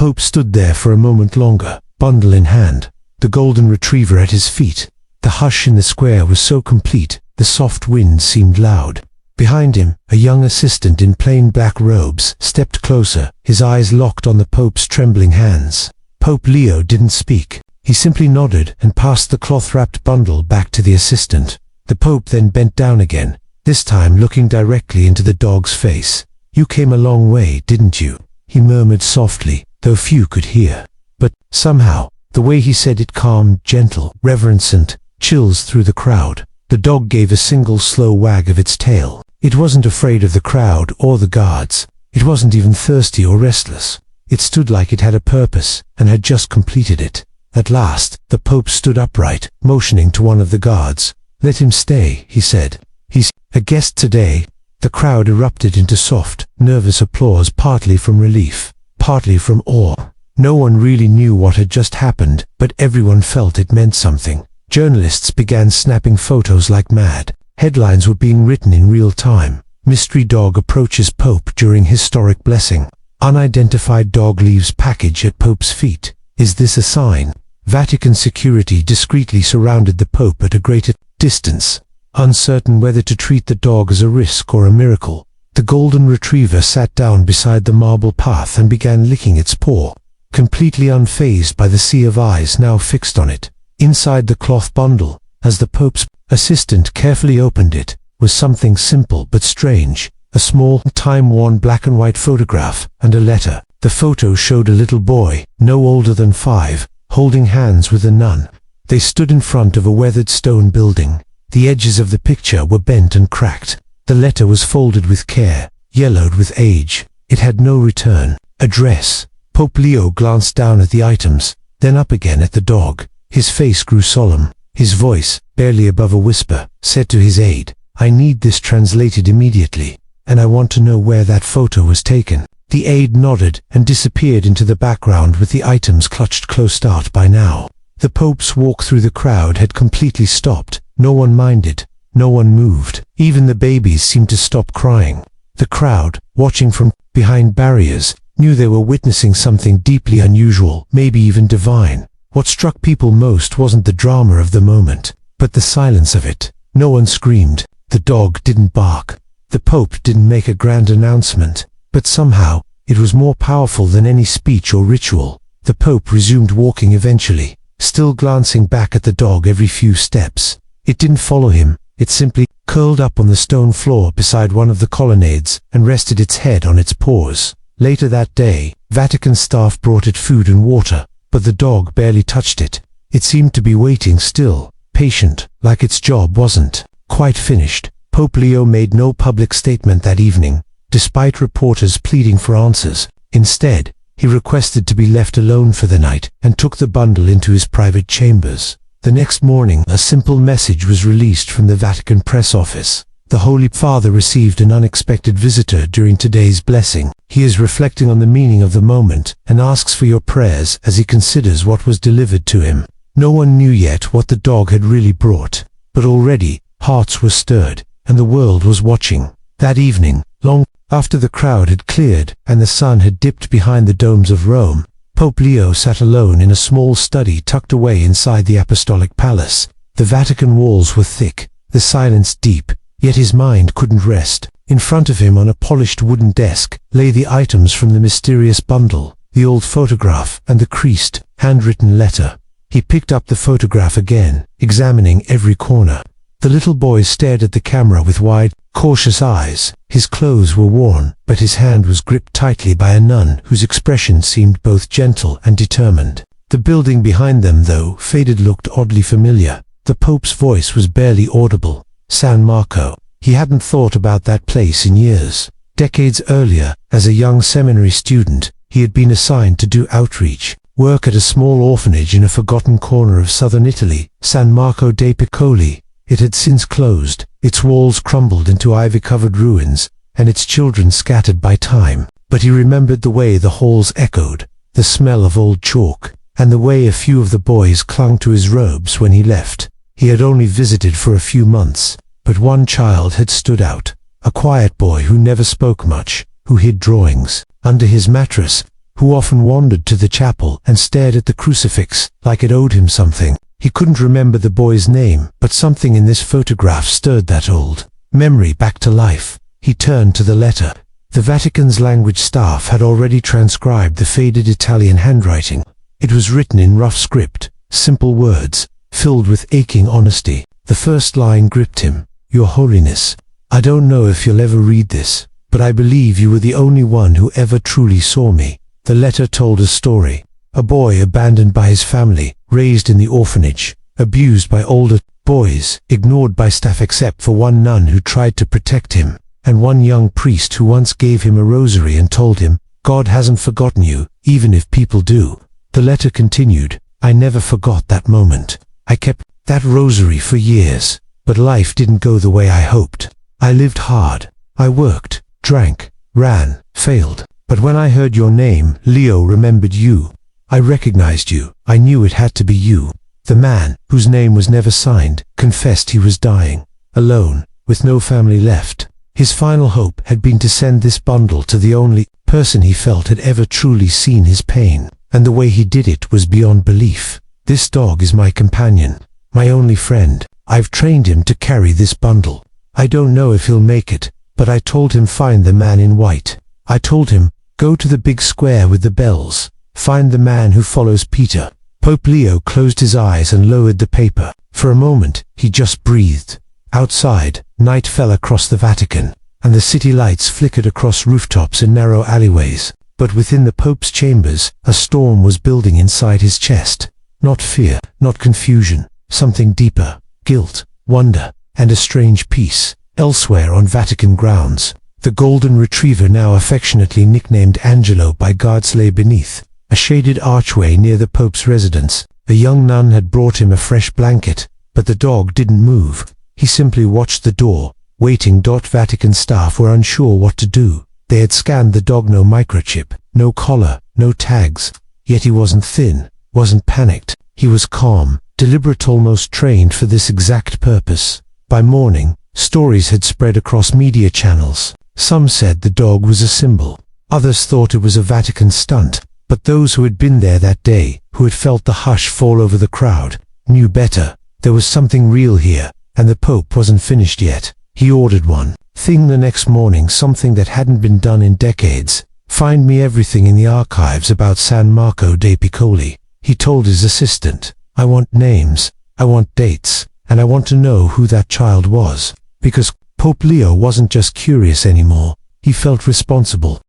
Pope stood there for a moment longer, bundle in hand, the golden retriever at his feet. The hush in the square was so complete, the soft wind seemed loud. Behind him, a young assistant in plain black robes stepped closer, his eyes locked on the Pope's trembling hands. Pope Leo didn't speak. He simply nodded and passed the cloth-wrapped bundle back to the assistant. The Pope then bent down again, this time looking directly into the dog's face. "You came a long way, didn't you?" he murmured softly, though few could hear. But, somehow, the way he said it calmed, gentle, reverent, chills through the crowd. The dog gave a single slow wag of its tail. It wasn't afraid of the crowd or the guards. It wasn't even thirsty or restless. It stood like it had a purpose, and had just completed it. At last, the Pope stood upright, motioning to one of the guards. "Let him stay," he said. "He's a guest today." The crowd erupted into soft, nervous applause, partly from relief, partly from awe. No one really knew what had just happened, but everyone felt it meant something. Journalists began snapping photos like mad. Headlines were being written in real time. "Mystery dog approaches Pope during historic blessing." "Unidentified dog leaves package at Pope's feet. Is this a sign?" Vatican security discreetly surrounded the Pope at a greater distance, uncertain whether to treat the dog as a risk or a miracle. The golden retriever sat down beside the marble path and began licking its paw, completely unfazed by the sea of eyes now fixed on it. Inside the cloth bundle, as the Pope's assistant carefully opened it, was something simple but strange, a small, time-worn black-and-white photograph and a letter. The photo showed a little boy, no older than 5, holding hands with a nun. They stood in front of a weathered stone building. The edges of the picture were bent and cracked. The letter was folded with care, yellowed with age. It had no return address. Pope Leo glanced down at the items, then up again at the dog. His face grew solemn. His voice, barely above a whisper, said to his aide, "I need this translated immediately, and I want to know where that photo was taken." The aide nodded and disappeared into the background with the items clutched close out by now. The Pope's walk through the crowd had completely stopped. No one minded. No one moved. Even the babies seemed to stop crying. The crowd, watching from behind barriers, knew they were witnessing something deeply unusual, maybe even divine. What struck people most wasn't the drama of the moment, but the silence of it. No one screamed. The dog didn't bark. The Pope didn't make a grand announcement. But somehow, it was more powerful than any speech or ritual. The Pope resumed walking eventually, still glancing back at the dog every few steps. It didn't follow him. It simply curled up on the stone floor beside one of the colonnades and rested its head on its paws. Later that day, Vatican staff brought it food and water, but the dog barely touched it. It seemed to be waiting still, patient, like its job wasn't quite finished. Pope Leo made no public statement that evening, despite reporters pleading for answers. Instead, he requested to be left alone for the night and took the bundle into his private chambers. The next morning, a simple message was released from the Vatican press office. The Holy Father received an unexpected visitor during today's blessing. He is reflecting on the meaning of the moment and asks for your prayers as he considers what was delivered to him. No one knew yet what the dog had really brought, but already hearts were stirred and the world was watching. That evening, long after the crowd had cleared and the sun had dipped behind the domes of Rome, Pope Leo sat alone in a small study tucked away inside the Apostolic Palace. The Vatican walls were thick, the silence deep, yet his mind couldn't rest. In front of him on a polished wooden desk lay the items from the mysterious bundle, the old photograph and the creased, handwritten letter. He picked up the photograph again, examining every corner. The little boy stared at the camera with wide, cautious eyes. His clothes were worn, but his hand was gripped tightly by a nun whose expression seemed both gentle and determined. The building behind them, though faded, looked oddly familiar. The Pope's voice was barely audible. San Marco. He hadn't thought about that place in years. Decades earlier, as a young seminary student, he had been assigned to do outreach, work at a small orphanage in a forgotten corner of southern Italy, San Marco dei Piccoli. It had since closed, its walls crumbled into ivy-covered ruins, and its children scattered by time. But he remembered the way the halls echoed, the smell of old chalk, and the way a few of the boys clung to his robes when he left. He had only visited for a few months, but one child had stood out, a quiet boy who never spoke much, who hid drawings. Under his mattress, who often wandered to the chapel and stared at the crucifix like it owed him something. He couldn't remember the boy's name, but something in this photograph stirred that old memory back to life. He turned to the letter. The Vatican's language staff had already transcribed the faded Italian handwriting. It was written in rough script, simple words, filled with aching honesty. The first line gripped him. Your Holiness, I don't know if you'll ever read this, but I believe you were the only one who ever truly saw me. The letter told a story. A boy abandoned by his family, raised in the orphanage, abused by older boys, ignored by staff except for one nun who tried to protect him, and one young priest who once gave him a rosary and told him, God hasn't forgotten you, even if people do. The letter continued, I never forgot that moment. I kept that rosary for years, but life didn't go the way I hoped. I lived hard. I worked, drank, ran, failed. But when I heard your name, Leo remembered you. I recognized you. I knew it had to be you. The man, whose name was never signed, confessed he was dying, alone, with no family left. His final hope had been to send this bundle to the only person he felt had ever truly seen his pain, and the way he did it was beyond belief. This dog is my companion, my only friend. I've trained him to carry this bundle. I don't know if he'll make it, but I told him find the man in white. I told him, go to the big square with the bells. Find the man who follows Peter. Pope Leo closed his eyes and lowered the paper. For a moment, he just breathed. Outside, night fell across the Vatican, and the city lights flickered across rooftops and narrow alleyways. But within the Pope's chambers, a storm was building inside his chest. Not fear, not confusion, something deeper, guilt, wonder, and a strange peace. Elsewhere on Vatican grounds, the golden retriever, now affectionately nicknamed Angelo by guards, lay beneath a shaded archway near the Pope's residence. A young nun had brought him a fresh blanket, but the dog didn't move. He simply watched the door, waiting. Vatican staff were unsure what to do. They had scanned the dog, no microchip, no collar, no tags. Yet he wasn't thin, wasn't panicked. He was calm, deliberate, almost trained for this exact purpose. By morning, stories had spread across media channels. Some said the dog was a symbol. Others thought it was a Vatican stunt. But those who had been there that day, who had felt the hush fall over the crowd, knew better. There was something real here, and the Pope wasn't finished yet. He ordered one thing the next morning, something that hadn't been done in decades. Find me everything in the archives about San Marco dei Piccoli. He told his assistant, I want names, I want dates, and I want to know who that child was. Because Pope Leo wasn't just curious anymore, he felt responsible.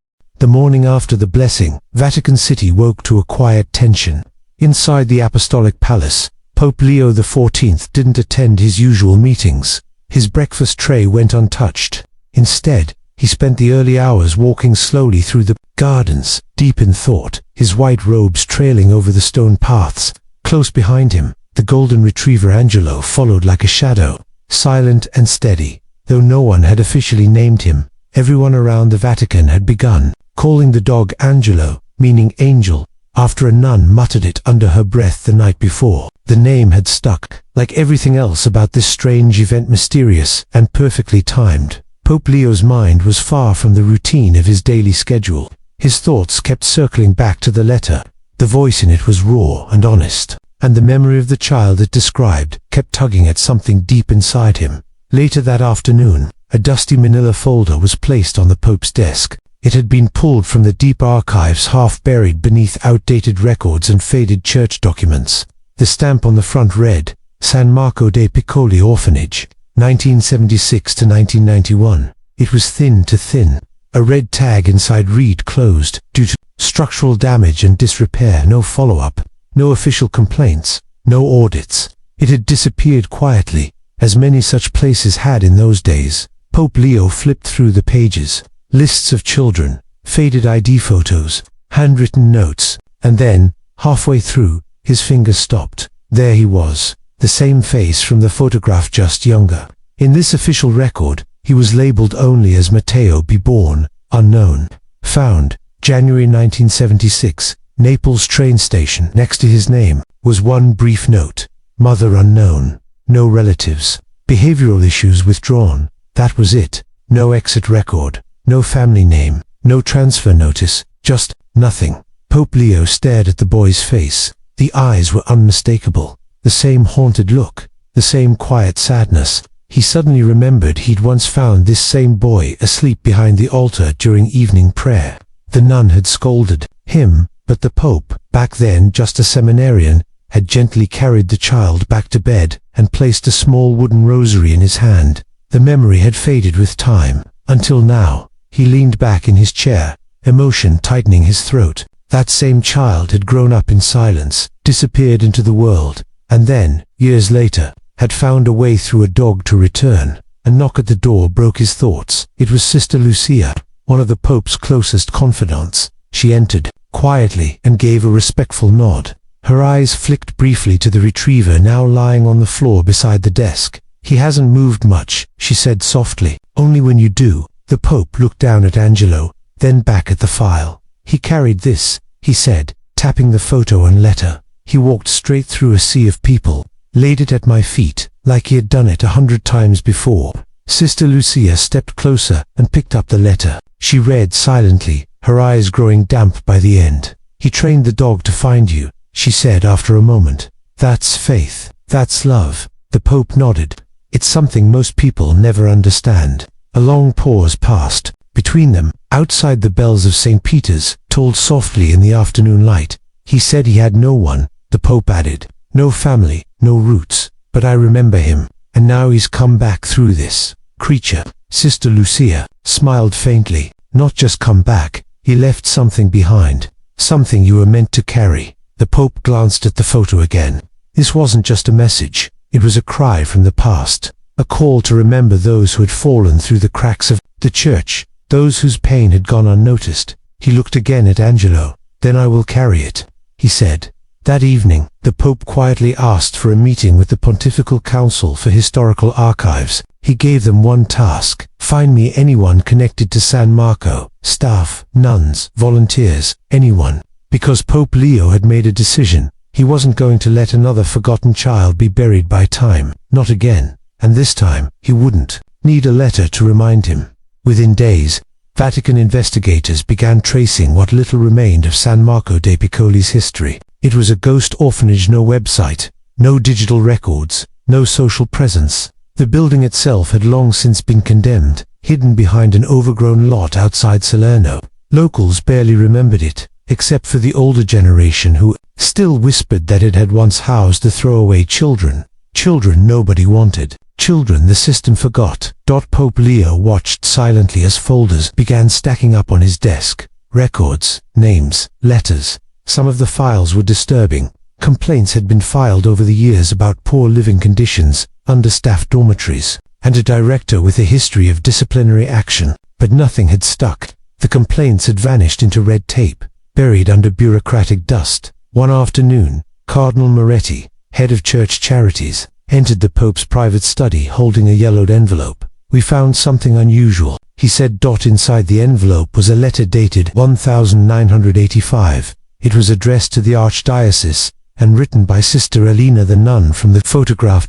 The morning after the blessing, Vatican City woke to a quiet tension. Inside the Apostolic Palace, Pope Leo XIV didn't attend his usual meetings. His breakfast tray went untouched. Instead, he spent the early hours walking slowly through the gardens, deep in thought, his white robes trailing over the stone paths. Close behind him, the golden retriever Angelo followed like a shadow, silent and steady. Though no one had officially named him, everyone around the Vatican had begun calling the dog Angelo, meaning angel, after a nun muttered it under her breath the night before. The name had stuck. Like everything else about this strange event, mysterious and perfectly timed. Pope Leo's mind was far from the routine of his daily schedule. His thoughts kept circling back to the letter. The voice in it was raw and honest, and the memory of the child it described kept tugging at something deep inside him. Later that afternoon, a dusty manila folder was placed on the Pope's desk. It had been pulled from the deep archives, half buried beneath outdated records and faded church documents. The stamp on the front read, San Marco dei Piccoli Orphanage, 1976 to 1991. It was thin to thin. A red tag inside read closed, due to structural damage and disrepair. No follow-up, no official complaints, no audits. It had disappeared quietly, as many such places had in those days. Pope Leo flipped through the pages. Lists of children, faded ID photos, handwritten notes, and then, halfway through, his fingers stopped. There he was, the same face from the photograph, just younger. In this official record, he was labeled only as Matteo B. Born, unknown. Found, January 1976, Naples train station. Next to his name was one brief note, mother unknown, no relatives, behavioral issues withdrawn. That was it. No exit record. No family name, no transfer notice, just nothing. Pope Leo stared at the boy's face. The eyes were unmistakable. The same haunted look, the same quiet sadness. He suddenly remembered he'd once found this same boy asleep behind the altar during evening prayer. The nun had scolded him, but the Pope, back then just a seminarian, had gently carried the child back to bed and placed a small wooden rosary in his hand. The memory had faded with time, until now. He leaned back in his chair, emotion tightening his throat. That same child had grown up in silence, disappeared into the world, and then, years later, had found a way through a dog to return. A knock at the door broke his thoughts. It was Sister Lucia, one of the Pope's closest confidants. She entered, quietly, and gave a respectful nod. Her eyes flicked briefly to the retriever now lying on the floor beside the desk. "He hasn't moved much," she said softly. "Only when you do." The Pope looked down at Angelo, then back at the file. "He carried this," he said, tapping the photo and letter. "He walked straight through a sea of people, laid it at my feet, like he had done it 100 times before." Sister Lucia stepped closer and picked up the letter. She read silently, her eyes growing damp by the end. "He trained the dog to find you," she said after a moment. "That's faith. That's love." The Pope nodded. "It's something most people never understand." A long pause passed. Between them, outside the bells of St. Peter's, tolled softly in the afternoon light. "He said he had no one," the Pope added. "No family, no roots. But I remember him, and now he's come back through this creature." Sister Lucia smiled faintly. "Not just come back, he left something behind. Something you were meant to carry." The Pope glanced at the photo again. This wasn't just a message. It was a cry from the past. A call to remember those who had fallen through the cracks of the church, those whose pain had gone unnoticed. He looked again at Angelo. "Then I will carry it," he said. That evening, the Pope quietly asked for a meeting with the Pontifical Council for Historical Archives. He gave them one task: find me anyone connected to San Marco, staff, nuns, volunteers, anyone. Because Pope Leo had made a decision. He wasn't going to let another forgotten child be buried by time. Not again. And this time, he wouldn't need a letter to remind him. Within days, Vatican investigators began tracing what little remained of San Marco dei Piccoli's history. It was a ghost orphanage, no website, no digital records, no social presence. The building itself had long since been condemned, hidden behind an overgrown lot outside Salerno. Locals barely remembered it, except for the older generation who still whispered that it had once housed the throwaway children. Children nobody wanted. Children the system forgot. Pope Leo watched silently as folders began stacking up on his desk. Records, names, letters. Some of the files were disturbing. Complaints had been filed over the years about poor living conditions, understaffed dormitories, and a director with a history of disciplinary action. But nothing had stuck. The complaints had vanished into red tape, buried under bureaucratic dust. One afternoon, Cardinal Moretti, head of church charities, entered the Pope's private study holding a yellowed envelope. "We found something unusual," he said. Inside the envelope was a letter dated 1985. It was addressed to the Archdiocese and written by Sister Elena, the nun from the photograph.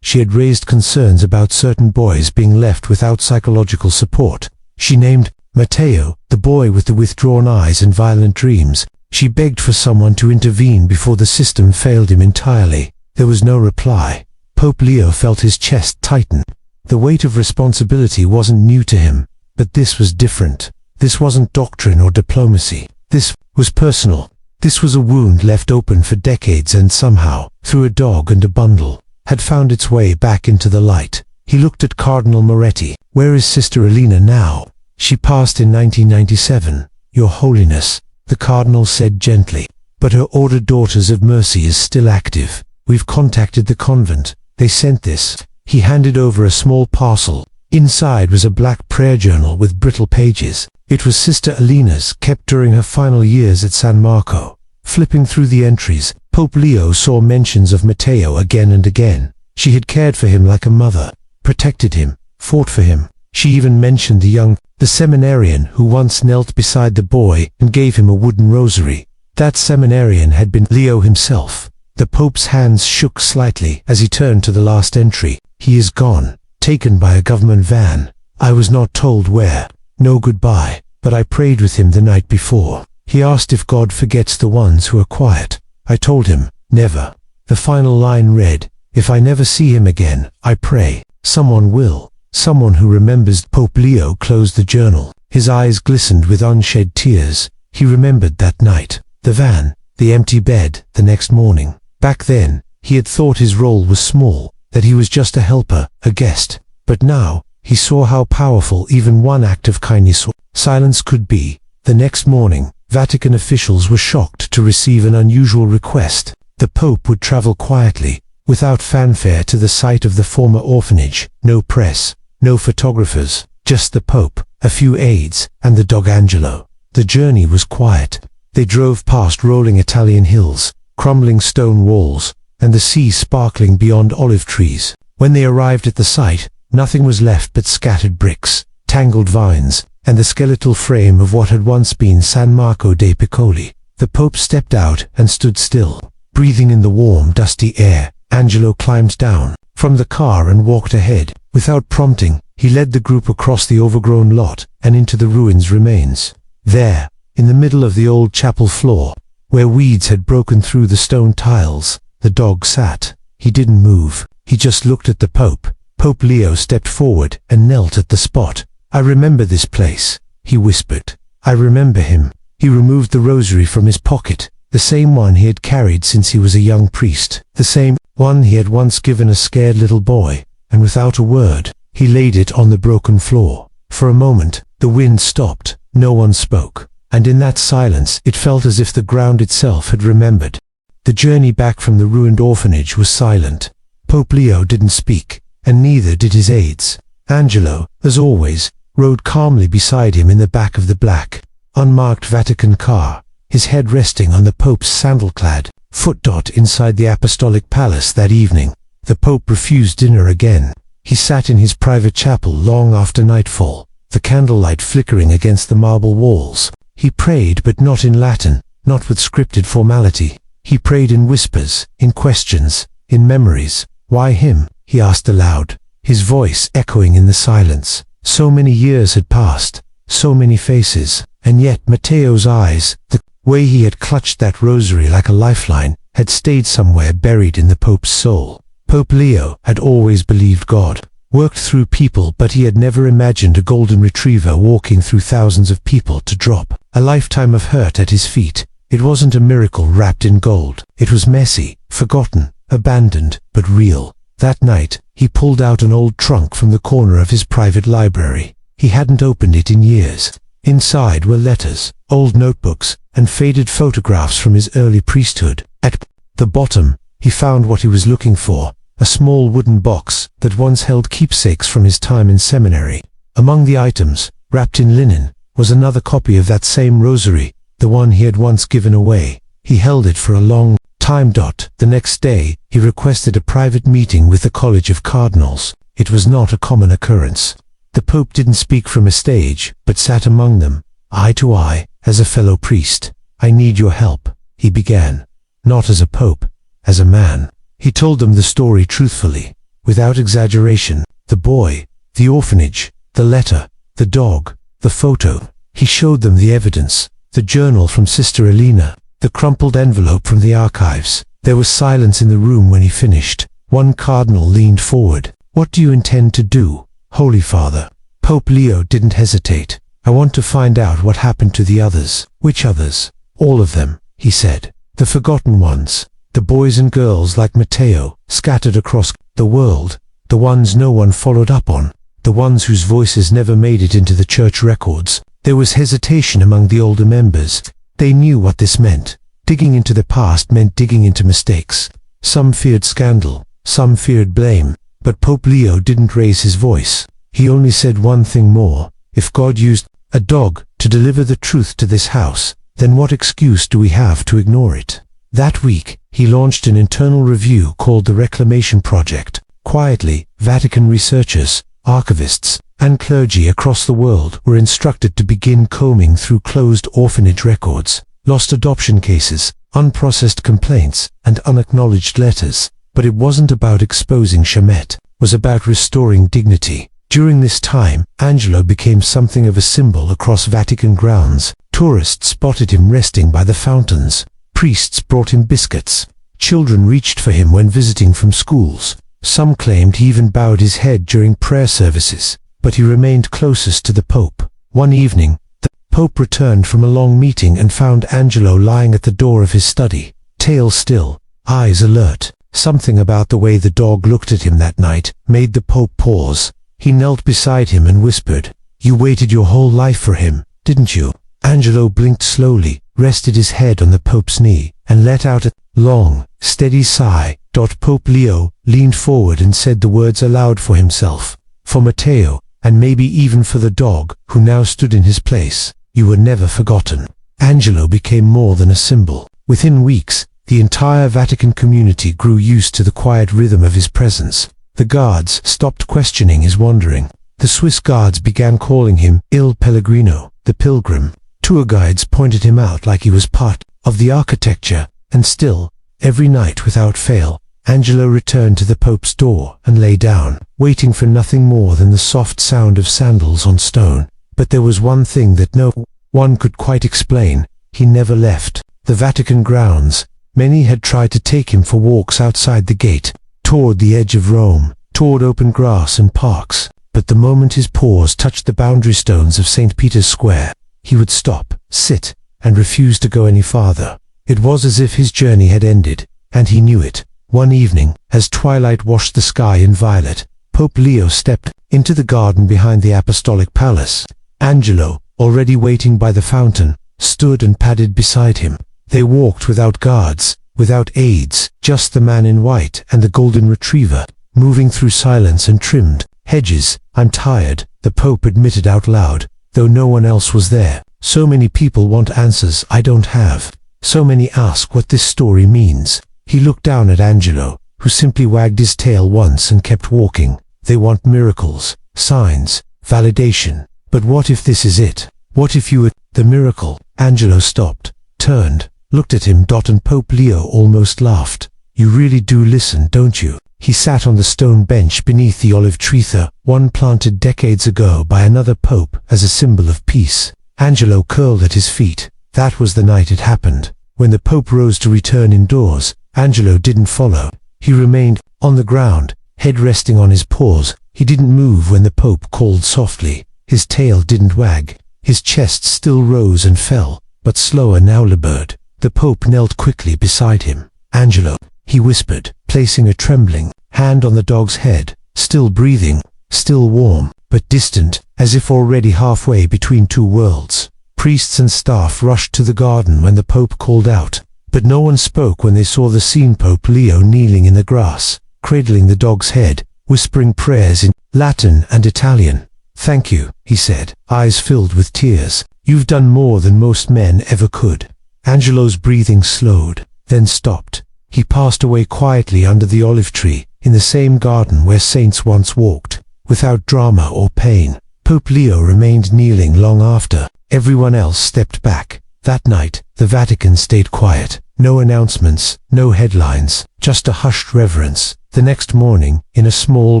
She had raised concerns about certain boys being left without psychological support. She named Matteo, the boy with the withdrawn eyes and violent dreams. She begged for someone to intervene before the system failed him entirely. There was no reply. Pope Leo felt his chest tighten. The weight of responsibility wasn't new to him, but this was different. This wasn't doctrine or diplomacy. This was personal. This was a wound left open for decades and somehow, through a dog and a bundle, had found its way back into the light. He looked at Cardinal Moretti. "Where is Sister Elena now?" "She passed in 1997, Your Holiness," the Cardinal said gently. "But her Order Daughters of Mercy is still active. We've contacted the convent. They sent this." He handed over a small parcel. Inside was a black prayer journal with brittle pages. It was Sister Elena's, kept during her final years at San Marco. Flipping through the entries, Pope Leo saw mentions of Matteo again and again. She had cared for him like a mother, protected him, fought for him. She even mentioned the seminarian who once knelt beside the boy and gave him a wooden rosary. That seminarian had been Leo himself. The Pope's hands shook slightly as he turned to the last entry. "He is gone, taken by a government van. I was not told where. No goodbye, but I prayed with him the night before." He asked if God forgets the ones who are quiet. I told him, never. The final line read, "If I never see him again, I pray, someone will. Someone who remembers." Pope Leo closed the journal. His eyes glistened with unshed tears. He remembered that night, the van, the empty bed, the next morning. Back then, he had thought his role was small, that he was just a helper, a guest. But now, he saw how powerful even one act of kindness or silence could be. The next morning, Vatican officials were shocked to receive an unusual request. The Pope would travel quietly, without fanfare, to the site of the former orphanage. No press, no photographers, just the Pope, a few aides, and the dog Angelo. The journey was quiet. They drove past rolling Italian hills, crumbling stone walls, and the sea sparkling beyond olive trees. When they arrived at the site, nothing was left but scattered bricks, tangled vines, and the skeletal frame of what had once been San Marco dei Piccoli. The Pope stepped out and stood still, breathing in the warm, dusty air. Angelo climbed down from the car and walked ahead. Without prompting, he led the group across the overgrown lot and into the ruins' remains. There, in the middle of the old chapel floor, where weeds had broken through the stone tiles, the dog sat. He didn't move. He just looked at the Pope. Pope Leo stepped forward and knelt at the spot. "I remember this place," he whispered. "I remember him." He removed the rosary from his pocket, the same one he had carried since he was a young priest, the same one he had once given a scared little boy, and without a word, he laid it on the broken floor. For a moment, the wind stopped. No one spoke, and in that silence it felt as if the ground itself had remembered. The journey back from the ruined orphanage was silent. Pope Leo didn't speak, and neither did his aides. Angelo, as always, rode calmly beside him in the back of the black, unmarked Vatican car, his head resting on the Pope's sandal-clad foot. Inside the Apostolic Palace that evening, the Pope refused dinner again. He sat in his private chapel long after nightfall, the candlelight flickering against the marble walls. He prayed, but not in Latin, not with scripted formality. He prayed in whispers, in questions, in memories. "Why him?" he asked aloud, his voice echoing in the silence. So many years had passed, so many faces, and yet Matteo's eyes, the way he had clutched that rosary like a lifeline, had stayed somewhere buried in the Pope's soul. Pope Leo had always believed God worked through people, but he had never imagined a golden retriever walking through thousands of people to drop a lifetime of hurt at his feet. It wasn't a miracle wrapped in gold. It was messy, forgotten, abandoned, but real. That night, he pulled out an old trunk from the corner of his private library. He hadn't opened it in years. Inside were letters, old notebooks, and faded photographs from his early priesthood. At the bottom, he found what he was looking for, a small wooden box that once held keepsakes from his time in seminary. Among the items, wrapped in linen, was another copy of that same rosary, the one he had once given away. He held it for a long time. The next day, he requested a private meeting with the College of Cardinals. It was not a common occurrence. The Pope didn't speak from a stage, but sat among them, eye to eye, as a fellow priest. "I need your help," he began. Not as a pope, as a man. He told them the story truthfully, without exaggeration. The boy, the orphanage, the letter, the dog, the photo. He showed them the evidence, the journal from Sister Elena, the crumpled envelope from the archives. There was silence in the room when he finished. One cardinal leaned forward. "What do you intend to do, Holy Father?" Pope Leo didn't hesitate. "I want to find out what happened to the others." "Which others?" "All of them," he said. "The forgotten ones. The boys and girls like Matteo, scattered across the world. The ones no one followed up on. The ones whose voices never made it into the church records." There was hesitation among the older members. They knew what this meant. Digging into the past meant digging into mistakes. Some feared scandal, some feared blame, but Pope Leo didn't raise his voice. He only said one thing more. "If God used a dog to deliver the truth to this house, then what excuse do we have to ignore it?" That week, he launched an internal review called the Reclamation Project. Quietly, Vatican researchers, archivists, and clergy across the world were instructed to begin combing through closed orphanage records, lost adoption cases, unprocessed complaints, and unacknowledged letters. But it wasn't about exposing Shamet. It was about restoring dignity. During this time, Angelo became something of a symbol across Vatican grounds. Tourists spotted him resting by the fountains. Priests brought him biscuits. Children reached for him when visiting from schools. Some claimed he even bowed his head during prayer services, but he remained closest to the Pope. One evening, the Pope returned from a long meeting and found Angelo lying at the door of his study, tail still, eyes alert. Something about the way the dog looked at him that night made the Pope pause. He knelt beside him and whispered, "You waited your whole life for him, didn't you?" Angelo blinked slowly, rested his head on the Pope's knee, and let out a long, steady sigh. Pope Leo leaned forward and said the words aloud for himself, for Matteo, and maybe even for the dog, who now stood in his place. "You were never forgotten." Angelo became more than a symbol. Within weeks, the entire Vatican community grew used to the quiet rhythm of his presence. The guards stopped questioning his wandering. The Swiss guards began calling him Il Pellegrino, the pilgrim. Tour guides pointed him out like he was part of the architecture, and still, every night without fail, Angelo returned to the Pope's door and lay down, waiting for nothing more than the soft sound of sandals on stone. But there was one thing that no one could quite explain. He never left the Vatican grounds. Many had tried to take him for walks outside the gate, toward the edge of Rome, toward open grass and parks, but the moment his paws touched the boundary stones of St. Peter's Square, he would stop, sit, and refuse to go any farther. It was as if his journey had ended, and he knew it. One evening, as twilight washed the sky in violet, Pope Leo stepped into the garden behind the Apostolic Palace. Angelo, already waiting by the fountain, stood and padded beside him. They walked without guards, without aides, just the man in white and the golden retriever, moving through silence and trimmed hedges. "I'm tired," the Pope admitted out loud, though no one else was there. "So many people want answers I don't have. So many ask what this story means." He looked down at Angelo, who simply wagged his tail once and kept walking. "They want miracles, signs, validation. But what if this is it? What if you were the miracle?" Angelo stopped, turned, looked at him. And Pope Leo almost laughed. "You really do listen, don't you?" He sat on the stone bench beneath the olive tree, one planted decades ago by another pope as a symbol of peace. Angelo curled at his feet. That was the night it happened. When the Pope rose to return indoors, Angelo didn't follow. He remained on the ground, head resting on his paws. He didn't move when the Pope called softly. His tail didn't wag. His chest still rose and fell, but slower now. Labored. The Pope knelt quickly beside him. "Angelo," he whispered, placing a trembling hand on the dog's head. Still breathing, still warm, but distant, as if already halfway between two worlds. Priests and staff rushed to the garden when the Pope called out, but no one spoke when they saw the scene. Pope Leo kneeling in the grass, cradling the dog's head, whispering prayers in Latin and Italian. "Thank you," he said, eyes filled with tears. "You've done more than most men ever could." Angelo's breathing slowed, then stopped. He passed away quietly under the olive tree, in the same garden where saints once walked, without drama or pain. Pope Leo remained kneeling long after everyone else stepped back. That night, the Vatican stayed quiet. No announcements, no headlines, just a hushed reverence. The next morning, in a small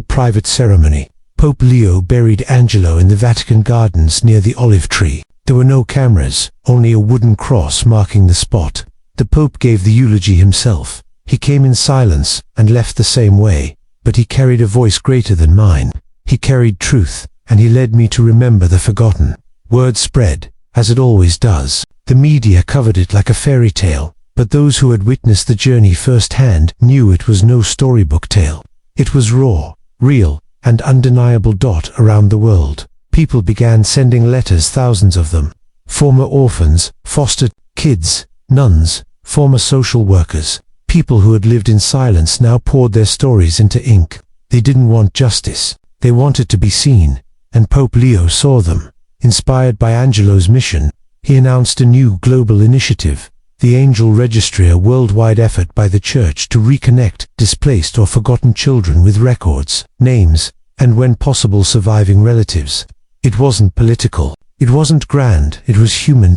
private ceremony, Pope Leo buried Angelo in the Vatican gardens near the olive tree. There were no cameras, only a wooden cross marking the spot. The Pope gave the eulogy himself. He came in silence and left the same way, but he carried a voice greater than mine. He carried truth, and he led me to remember the forgotten. Word spread, as it always does. The media covered it like a fairy tale, but those who had witnessed the journey firsthand knew it was no storybook tale. It was raw, real, and undeniable. Around the world, people began sending letters, thousands of them. Former orphans, foster kids, nuns, former social workers, people who had lived in silence now poured their stories into ink. They didn't want justice. They wanted to be seen, and Pope Leo saw them. Inspired by Angelo's mission, he announced a new global initiative, the Angel Registry, a worldwide effort by the Church to reconnect displaced or forgotten children with records, names, and when possible surviving relatives. It wasn't political. It wasn't grand. It was human.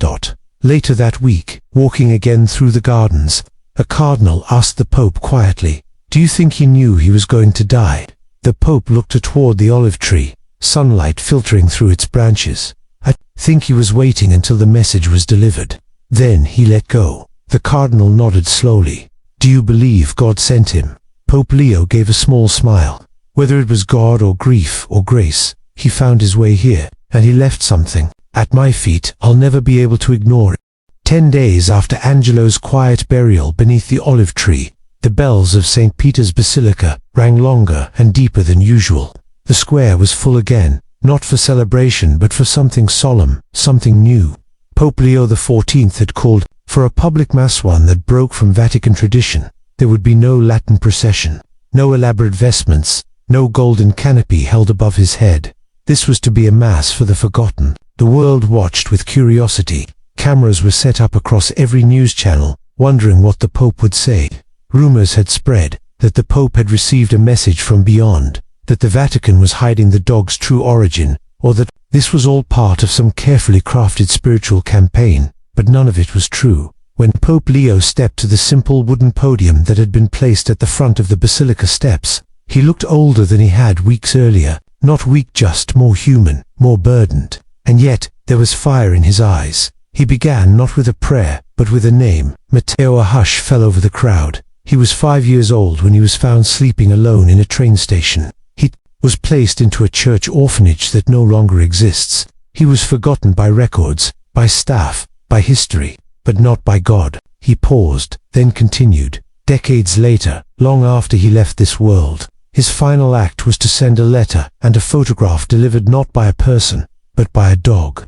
Later that week, walking again through the gardens, a cardinal asked the Pope quietly, "Do you think he knew he was going to die?" The Pope looked toward the olive tree, sunlight filtering through its branches. I think he was waiting until the message was delivered. Then he let go. The cardinal nodded slowly. "Do you believe God sent him?" Pope Leo gave a small smile. "Whether it was God or grief or grace, he found his way here, and he left something at my feet I'll never be able to ignore it." 10 days after Angelo's quiet burial beneath the olive tree, the bells of St. Peter's Basilica rang longer and deeper than usual. The square was full again, not for celebration but for something solemn, something new. Pope Leo XIV had called for a public mass, one that broke from Vatican tradition. There would be no Latin procession, no elaborate vestments, no golden canopy held above his head. This was to be a mass for the forgotten. The world watched with curiosity. Cameras were set up across every news channel, wondering what the Pope would say. Rumors had spread that the Pope had received a message from beyond, that the Vatican was hiding the dog's true origin, or that this was all part of some carefully crafted spiritual campaign, but none of it was true. When Pope Leo stepped to the simple wooden podium that had been placed at the front of the basilica steps, he looked older than he had weeks earlier, not weak, just more human, more burdened. And yet there was fire in his eyes. He began not with a prayer, but with a name. Matteo. A hush fell over the crowd. He was 5 years old when he was found sleeping alone in a train station. He was placed into a church orphanage that no longer exists. He was forgotten by records, by staff, by history, but not by God. He paused, then continued. Decades later, long after he left this world, his final act was to send a letter and a photograph delivered not by a person, but by a dog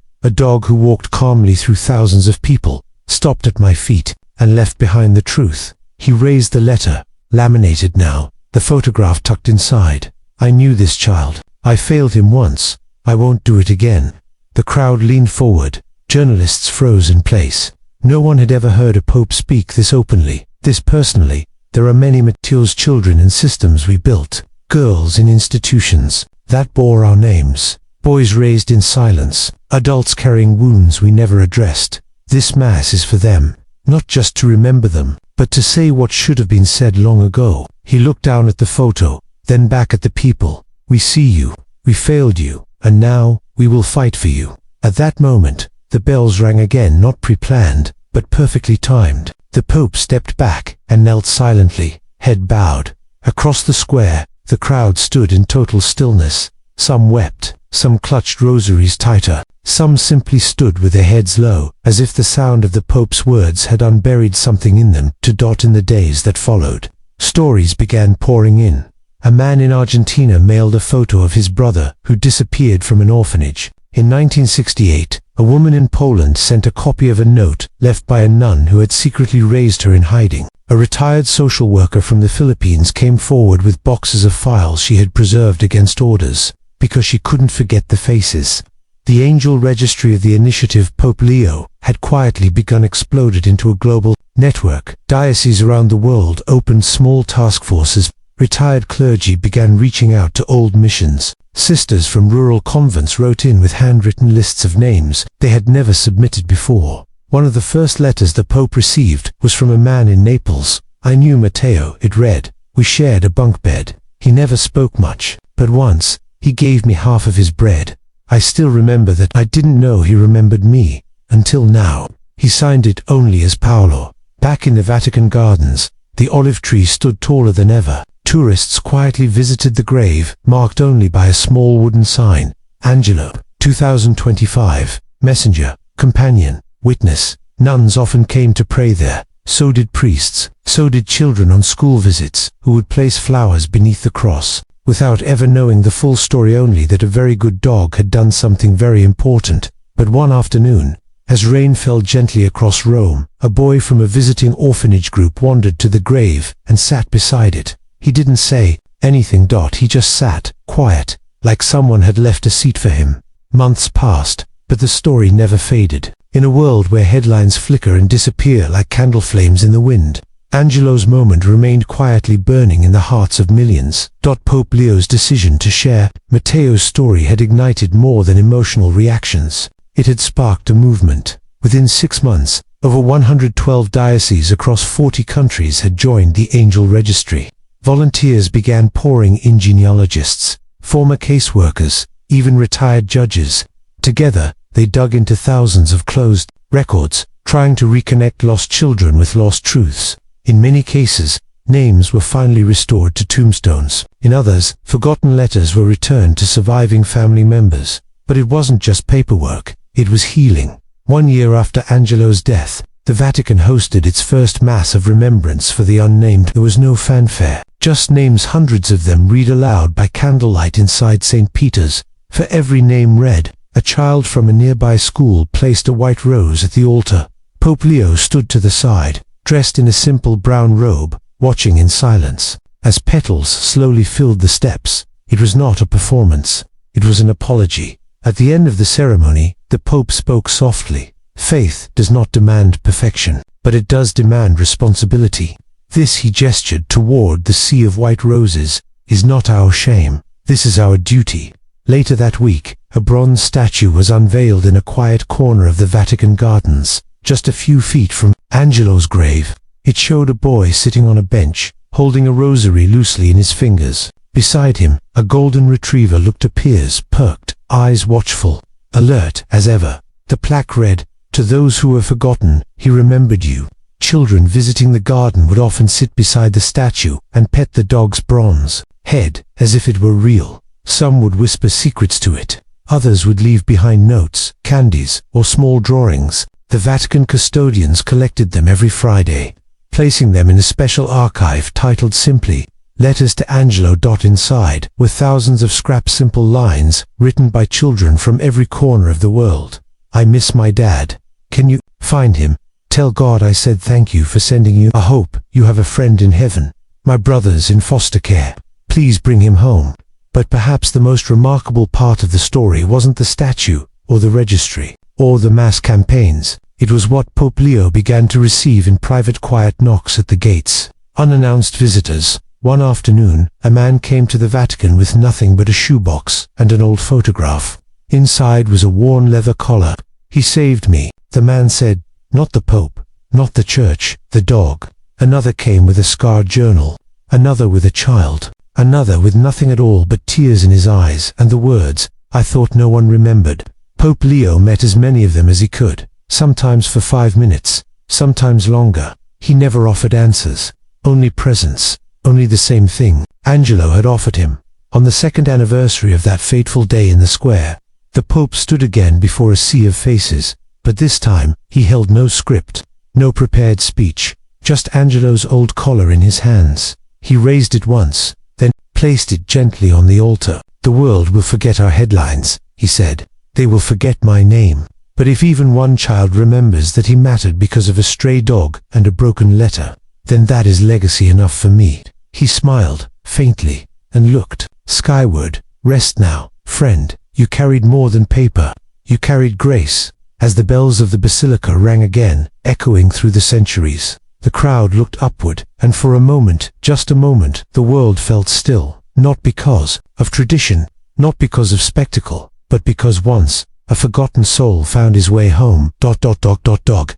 who walked calmly through thousands of people, stopped at my feet, and left behind the truth. He raised the letter, laminated now, the photograph tucked inside. "I knew this child. I failed him once. I won't do it again." The crowd leaned forward. Journalists froze in place. No one had ever heard a pope speak this openly, this personally. "There are many Matteo's children in systems we built, girls in institutions that bore our names, boys raised in silence, adults carrying wounds we never addressed. This mass is for them, not just to remember them, but to say what should have been said long ago." He looked down at the photo, then back at the people. "We see you, we failed you, and now we will fight for you." At that moment, the bells rang again, not pre-planned, but perfectly timed. The Pope stepped back and knelt silently, head bowed. Across the square, the crowd stood in total stillness. Some wept, some clutched rosaries tighter, some simply stood with their heads low, as if the sound of the Pope's words had unburied something in them to dot in the days that followed. Stories began pouring in. A man in Argentina mailed a photo of his brother who disappeared from an orphanage. In 1968, a woman in Poland sent a copy of a note left by a nun who had secretly raised her in hiding. A retired social worker from the Philippines came forward with boxes of files she had preserved against orders, because she couldn't forget the faces. The angel registry of the initiative Pope Leo had quietly begun exploded into a global network. Dioceses around the world opened small task forces. Retired clergy began reaching out to old missions. Sisters from rural convents wrote in with handwritten lists of names they had never submitted before. One of the first letters the Pope received was from a man in Naples. "I knew Matteo," it read. "We shared a bunk bed. He never spoke much, but once, he gave me half of his bread. I still remember that. I didn't know he remembered me, until now." He signed it only as Paolo. Back in the Vatican gardens, the olive tree stood taller than ever. Tourists quietly visited the grave, marked only by a small wooden sign. Angelo, 2025, messenger, companion, witness. Nuns often came to pray there. So did priests. So did children on school visits, who would place flowers beneath the cross, without ever knowing the full story, only that a very good dog had done something very important. But one afternoon, as rain fell gently across Rome, a boy from a visiting orphanage group wandered to the grave and sat beside it. He didn't say anything. He just sat, quiet, like someone had left a seat for him. Months passed, but the story never faded. In a world where headlines flicker and disappear like candle flames in the wind, Angelo's moment remained quietly burning in the hearts of millions. Pope Leo's decision to share Matteo's story had ignited more than emotional reactions. It had sparked a movement. Within 6 months, over 112 dioceses across 40 countries had joined the Angel Registry. Volunteers began pouring in, genealogists, former caseworkers, even retired judges. Together, they dug into thousands of closed records, trying to reconnect lost children with lost truths. In many cases, names were finally restored to tombstones. In others, forgotten letters were returned to surviving family members. But it wasn't just paperwork, it was healing. 1 year after Angelo's death, the Vatican hosted its first Mass of Remembrance for the unnamed. There was no fanfare, just names, hundreds of them read aloud by candlelight inside St. Peter's. For every name read, a child from a nearby school placed a white rose at the altar. Pope Leo stood to the side, dressed in a simple brown robe, watching in silence. As petals slowly filled the steps, it was not a performance, it was an apology. At the end of the ceremony, the Pope spoke softly. Faith does not demand perfection, but it does demand responsibility. This, he gestured toward the sea of white roses, is not our shame. This is our duty. Later that week, a bronze statue was unveiled in a quiet corner of the Vatican gardens, just a few feet from Angelo's grave. It showed a boy sitting on a bench, holding a rosary loosely in his fingers. Beside him, a golden retriever looked up, ears perked, eyes watchful, alert as ever. The plaque read, "To those who were forgotten, he remembered you." Children visiting the garden would often sit beside the statue and pet the dog's bronze head as if it were real. Some would whisper secrets to it. Others would leave behind notes, candies, or small drawings. The Vatican custodians collected them every Friday, placing them in a special archive titled simply, "Letters to Angelo." Inside were thousands of scrap simple lines written by children from every corner of the world. "I miss my dad. Can you find him? Tell God I said thank you for sending you. I hope you have a friend in heaven. My brother's in foster care. Please bring him home." But perhaps the most remarkable part of the story wasn't the statue, or the registry, or the mass campaigns. It was what Pope Leo began to receive in private, quiet knocks at the gates. Unannounced visitors. One afternoon, a man came to the Vatican with nothing but a shoebox and an old photograph. Inside was a worn leather collar. "He saved me," the man said. "Not the Pope, not the church, the dog." Another came with a scarred journal. Another with a child. Another with nothing at all but tears in his eyes and the words, "I thought no one remembered." Pope Leo met as many of them as he could, sometimes for 5 minutes, sometimes longer. He never offered answers, only presence, only the same thing Angelo had offered him. On the second anniversary of that fateful day in the square, the Pope stood again before a sea of faces, but this time he held no script, no prepared speech, just Angelo's old collar in his hands. He raised it once, then placed it gently on the altar. "The world will forget our headlines," he said. "They will forget my name. But if even one child remembers that he mattered because of a stray dog and a broken letter, then that is legacy enough for me." He smiled, faintly, and looked skyward. "Rest now, friend. You carried more than paper. You carried grace." As the bells of the basilica rang again, echoing through the centuries, the crowd looked upward, and for a moment, just a moment, the world felt still. Not because of tradition, not because of spectacle, but because once, a forgotten soul found his way home.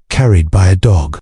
Carried by a dog.